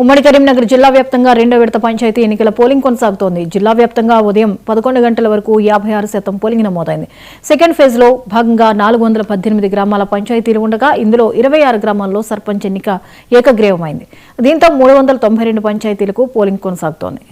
ఉమ్మడి కరీంనగర్ జిల్లా వ్యాప్తంగా రెండో విడత పంచాయతీ ఎన్నికల పోలింగ్ కొనసాగుతోంది. జిల్లా వ్యాప్తంగా ఉదయం 11 గంటల వరకు 56% పోలింగ్ నమోదైంది. సెకండ్ ఫేజ్ లో భాగంగా 418 గ్రామాల పంచాయతీలు ఉండగా ఇందులో 26 గ్రామాల్లో సర్పంచ్ ఎన్నిక ఏకగ్రీవమైంది. దీంతో 392 పంచాయతీలకు పోలింగ్ కొనసాగుతోంది.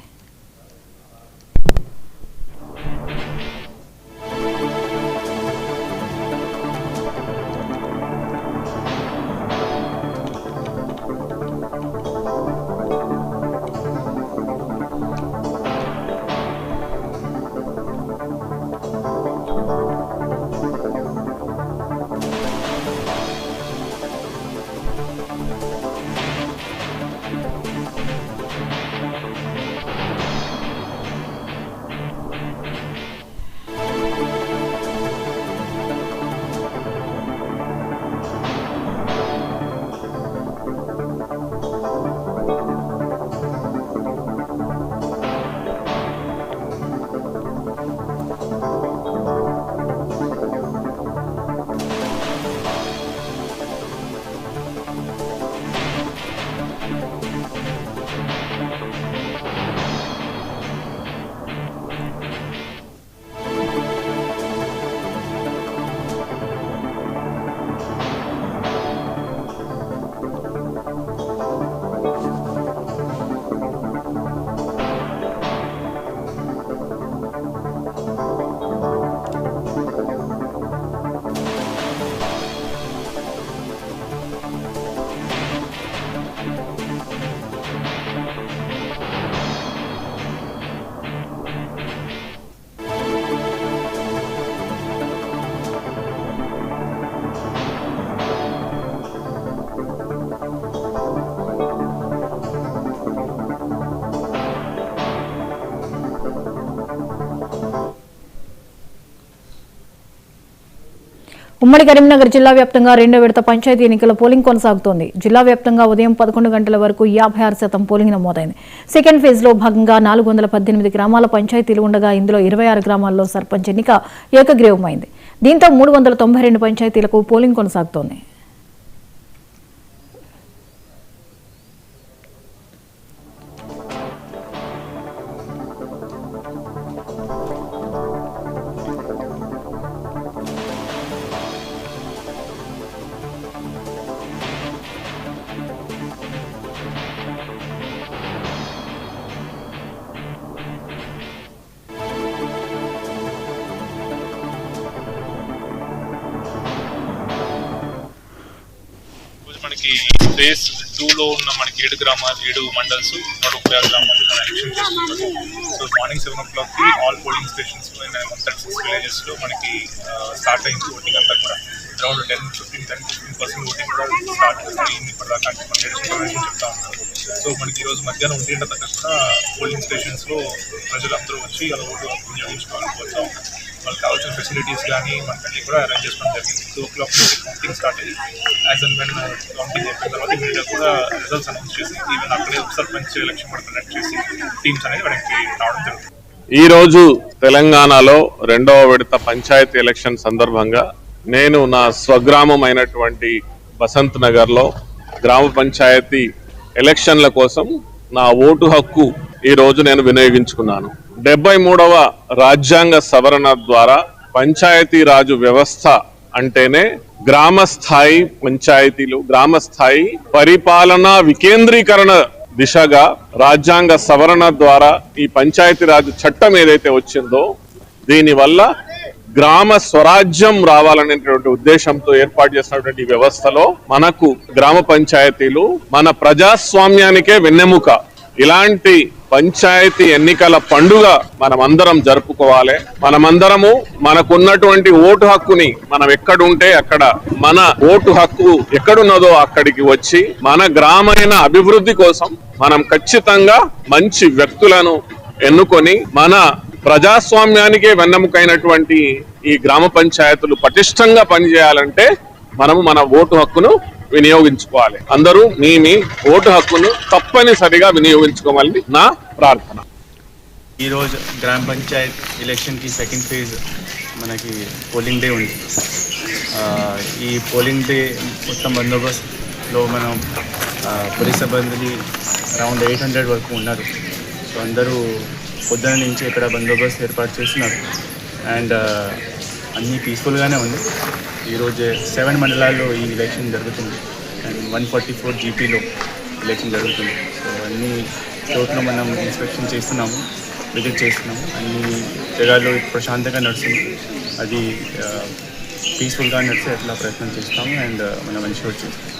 ఉమ్మడి కరీంనగర్ జిల్లా వ్యాప్తంగా రెండో విడత పంచాయతీ ఎన్నికల పోలింగ్ కొనసాగుతోంది. జిల్లా వ్యాప్తంగా ఉదయం 11 గంటల వరకు 56% పోలింగ్ నమోదైంది. సెకండ్ ఫేజ్ లో భాగంగా 418 గ్రామాల పంచాయతీలు ఉండగా ఇందులో 26 గ్రామాల్లో సర్పంచ్ ఎన్నిక ఏకగ్రీవమైంది. దీంతో 392 పంచాయతీలకు పోలింగ్ కొనసాగుతోంది. మనకి ఫేజ్ 2లో ఉన్న మనకి 7 గ్రామాలు 7 మండల్స్ 136 గ్రామాలు మనం ఎలక్షన్ చేస్తున్నాము. So morning 7 o'clock all polling stations 136 villages లో మనకి స్టార్ట్ అయింది ఓటింగ్ అంతా కూడా. అరౌండ్ 10-15% ఓటింగ్ కూడా స్టార్ట్ అయింది ఇప్పటిదాకా చెప్తా ఉన్నారు. సో మనకి ఈరోజు మధ్యాహ్నం 1 గంటల దాకా కూడా పోలింగ్ స్టేషన్స్ లో ప్రజలందరూ వచ్చి అలా ఓటు వినియోగించుకోవాలని కోరుతా ఉన్నారు. వాళ్ళకి కావాల్సిన ఫెసిలిటీస్ కానీ మనకి కూడా అరేంజ్ చేసుకోవడం జరిగింది. 2 o'clock కౌంటింగ్ స్టార్ట్ అయ్యి యాజ్ అండ్ వెన్ కౌంటింగ్ అయిపోయిన తర్వాత ఇమీడియట్గా కూడా రిజల్ట్స్ అనౌన్స్ చేసి ఈవెన్ అక్కడే సర్పంచ్ ఎలక్షన్ కూడా కండక్ట్ చేసి టీమ్స్ అనేది మనకి రావడం జరుగుతుంది. ఈ రోజు తెలంగాణలో రెండవ విడత పంచాయతీ ఎలక్షన్ సందర్భంగా నేను నా స్వగ్రామం అయినటువంటి బసంత్ నగర్ లో గ్రామ పంచాయతీ ఎలక్షన్ల కోసం నా ఓటు హక్కు ఈ రోజు నేను వినియోగించుకున్నాను. 73వ రాజ్యాంగ సవరణ ద్వారా పంచాయతీ రాజు వ్యవస్థ అంటేనే గ్రామ స్థాయి పంచాయతీలు, గ్రామ స్థాయి పరిపాలనా వికేంద్రీకరణ దిశగా రాజ్యాంగ సవరణ ద్వారా ఈ పంచాయతీ రాజు చట్టం ఏదైతే వచ్చిందో దీనివల్ల గ్రామ స్వరాజ్యం రావాలనేటువంటి ఉద్దేశంతో ఏర్పాటు చేసినటువంటి వ్యవస్థలో మనకు గ్రామ పంచాయతీలు మన ప్రజాస్వామ్యానికే వెన్నెముక. ఇలాంటి పంచాయతీ ఎన్నికల పండుగ మనమందరం జరుపుకోవాలి. మనమందరము మనకున్నటువంటి ఓటు హక్కుని మనం ఎక్కడుంటే అక్కడ మన ఓటు హక్కు ఎక్కడున్నదో అక్కడికి వచ్చి మన గ్రామీణ అభివృద్ధి కోసం మనం ఖచ్చితంగా మంచి వ్యక్తులను ఎన్నుకొని మన ప్రజాస్వామ్యానికే వెన్నెముకైనటువంటి ఈ గ్రామ పంచాయతీలు పటిష్టంగా పనిచేయాలంటే మనము మన ఓటు హక్కును వినియోగించుకోవాలి. అందరూ మీ ఓటు హక్కును తప్పనిసరిగా వినియోగించుకోవాలని నా ప్రార్థన. ఈ రోజు గ్రామ పంచాయత్ ఎలక్షన్ కి సెకండ్ ఫేజ్ మనకి పోలింగ్ డే ఉంది. ఈ పోలింగ్ డే మొత్తం బందోబస్తులో మనం పోలీస్ సిబ్బందిని అరౌండ్ 800 వరకు ఉన్నారు. సో అందరూ పొద్దున నుంచి ఇక్కడ బందోబస్తు ఏర్పాటు చేస్తున్నారు అండ్ అన్నీ పీస్ఫుల్గానే ఉంది. ఈరోజు 7 మండలాల్లో ఈ ఎలక్షన్ జరుగుతుంది అండ్ 144 జీపీలో ఎలక్షన్ జరుగుతుంది. సో అన్ని చోట్ల మనం ఇన్స్పెక్షన్ చేస్తున్నాము, విజిట్ చేస్తున్నాము. అన్ని జగాల్లో ప్రశాంతంగా నడుస్తుంది. అది పీస్ఫుల్గా నడిచే అట్లా ప్రయత్నం చేస్తాము అండ్ మనం మంచిగా వచ్చేస్తాం.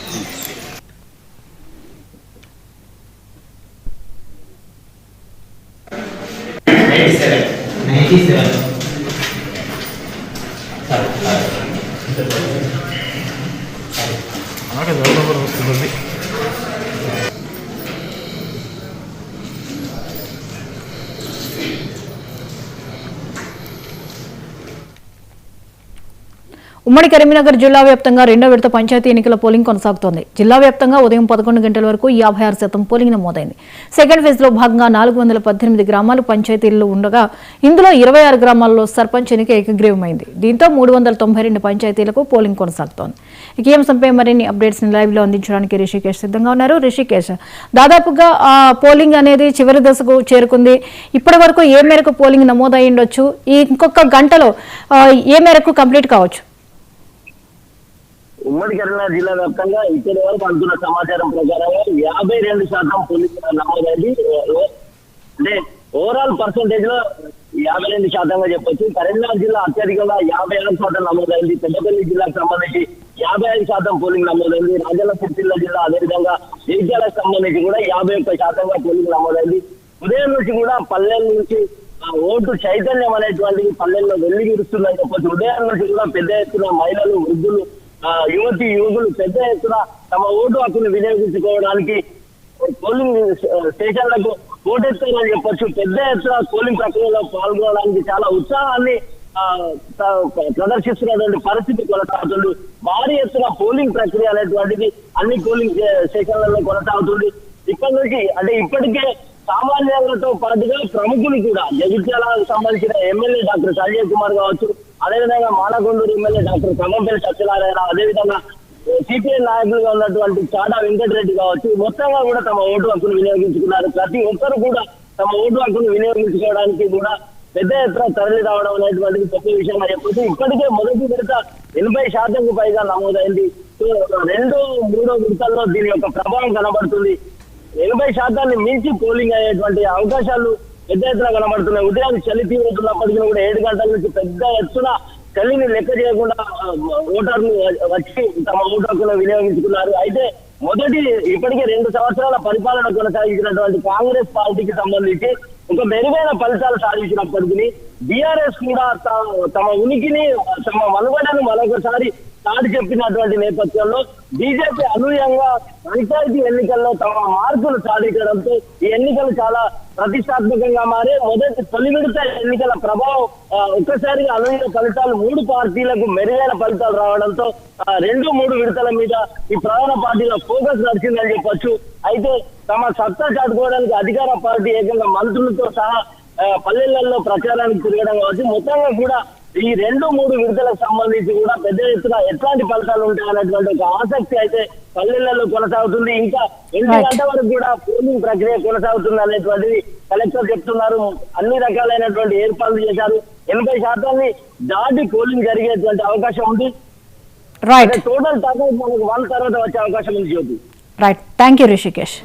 ఉమ్మడి కరీంనగర్ జిల్లా వ్యాప్తంగా రెండో విడత పంచాయతీ ఎన్నికల పోలింగ్ కొనసాగుతోంది. జిల్లా వ్యాప్తంగా ఉదయం 11 గంటల వరకు 56% పోలింగ్ నమోదైంది. సెకండ్ ఫేజ్ లో భాగంగా 418 గ్రామాలు పంచాయతీల్లో ఉండగా ఇందులో 26 గ్రామాల్లో సర్పంచ్ ఎన్నిక ఏకగ్రీవమైంది. దీంతో 392 పంచాయతీలకు పోలింగ్ కొనసాగుతోంది. ఈ అంశంపై మరిన్ని అప్డేట్స్ ని లైవ్ లో అందించడానికి రిషికేష్ సిద్ధంగా ఉన్నారు. రిషికేష్, దాదాపుగా పోలింగ్ అనేది చివరి దశకు చేరుకుంది. ఇప్పటి వరకు ఏ మేరకు పోలింగ్ నమోదై ఉండొచ్చు? ఈ ఇంకొక గంటలో ఏ మేరకు కంప్లీట్ కావచ్చు? ఉమ్మడి కరీంనగర్ జిల్లా వ్యాప్తంగా ఇప్పటి వరకు అందుతున్న సమాచారం ప్రకారంగా 52% పోలింగ్ నమోదైంది. అంటే ఓవరాల్ పర్సంటేజ్ లో 52% చెప్పొచ్చు. కరీంనగర్ జిల్లా అత్యధికంగా 56% నమోదైంది. పెద్దపల్లి జిల్లాకు సంబంధించి 55% పోలింగ్ నమోదైంది. రాజన్న సిరిసిల్ల జిల్లా అదేవిధంగా జగిత్యాలకు సంబంధించి కూడా 51% పోలింగ్ నమోదైంది. ఉదయం నుంచి కూడా పల్లెల నుంచి ఓటు చైతన్యం అనేటువంటిది పల్లెల్లో వెళ్లి విరుస్తుందని చెప్పొచ్చు. ఉదయం నుంచి కూడా పెద్ద ఎత్తున మహిళలు, వృద్ధులు, యువతి యువకులు పెద్ద ఎత్తున తమ ఓటు హక్కును వినియోగించుకోవడానికి పోలింగ్ స్టేషన్లకు ఓటెత్తారని చెప్పొచ్చు. పెద్ద ఎత్తున పోలింగ్ ప్రక్రియలో పాల్గొనడానికి చాలా ఉత్సాహాన్ని ప్రదర్శిస్తున్నటువంటి పరిస్థితి కొనసాగుతుంది. భారీ ఎత్తున పోలింగ్ ప్రక్రియ అనేటువంటిది అన్ని పోలింగ్ స్టేషన్లలో కొనసాగుతుంది. ఇప్పటి నుంచి అంటే ఇప్పటికే సామాన్యులతో పాటుగా ప్రముఖులు కూడా జగిత్యాలకు సంబంధించిన ఎమ్మెల్యే డాక్టర్ సంజయ్ కుమార్ కావచ్చు, అదేవిధంగా మానకొండూరు ఎమ్మెల్యే డాక్టర్ కమ్మంపల్లి సత్యనారాయణ, అదేవిధంగా సిపిఐ నాయకులుగా ఉన్నటువంటి చాడా వెంకటరెడ్డి కావచ్చు, మొత్తంగా కూడా తమ ఓటు హక్కును వినియోగించుకున్నారు. ప్రతి ఒక్కరు కూడా తమ ఓటు హక్కును వినియోగించుకోవడానికి కూడా పెద్ద ఎత్తున తరలి రావడం అనేటువంటిది గొప్ప విషయంగా చెప్పొచ్చు. ఇప్పటికే మొదటి విడత 80% పైగా నమోదైంది. సో 2, 3 విడతల్లో దీని యొక్క ప్రభావం కనబడుతుంది. 80% మించి పోలింగ్ అయ్యేటువంటి అవకాశాలు పెద్ద ఎత్తున కనబడుతున్నాయి. ఉదయం చలి తీవ్రత ఉన్నప్పటికీ కూడా 7 గంటల నుంచి పెద్ద ఎత్తున చలిని లెక్క చేయకుండా ఓటర్లు వచ్చి తమ ఓటు హక్కును వినియోగించుకున్నారు. అయితే ఇప్పటికే 2 సంవత్సరాల పరిపాలన కొనసాగించినటువంటి కాంగ్రెస్ పార్టీకి సంబంధించి ఒక మెరుగైన ఫలితాలు సాధించినప్పటికీ బీఆర్ఎస్ కూడా తమ ఉనికిని, తమ మనుగడను మరొకసారి చాటి చెప్పినటువంటి నేపథ్యంలో బీజేపీ అనూహ్యంగా పంచాయతీ ఎన్నికల్లో తమ మార్కులు సాధించడంతో ఈ ఎన్నికలు చాలా ప్రతిష్టాత్మకంగా మారే తొలి విడత ఎన్నికల ప్రభావం ఒక్కసారిగా అనూహ్య ఫలితాలు 3 పార్టీలకు మెరుగైన ఫలితాలు రావడంతో 2, 3 విడతల మీద ఈ ప్రధాన పార్టీల ఫోకస్ నడిచిందని చెప్పొచ్చు. అయితే తమ సత్తా చాటుకోవడానికి అధికార పార్టీ ఏకంగా మంత్రులతో సహా పల్లెలలో ప్రచారానికి తిరగడం కావచ్చు. మొత్తంగా కూడా ఈ 2, 3 విడతలకు సంబంధించి కూడా పెద్ద ఎత్తున ఎట్లాంటి ఫలితాలు ఉంటాయనేటువంటి ఒక ఆసక్తి అయితే పల్లెలలో కొనసాగుతుంది. ఇంకా 8 గంటల వరకు కూడా పోలింగ్ ప్రక్రియ కొనసాగుతుంది అనేటువంటిది కలెక్టర్ చెప్తున్నారు. అన్ని రకాలైనటువంటి ఏర్పాట్లు చేశారు. 80% దాటి పోలింగ్ జరిగేటువంటి అవకాశం ఉంది. టోటల్ టార్గెట్ మనకు 1 తర్వాత వచ్చే అవకాశం ఉంది. Right, thank you Rishikesh.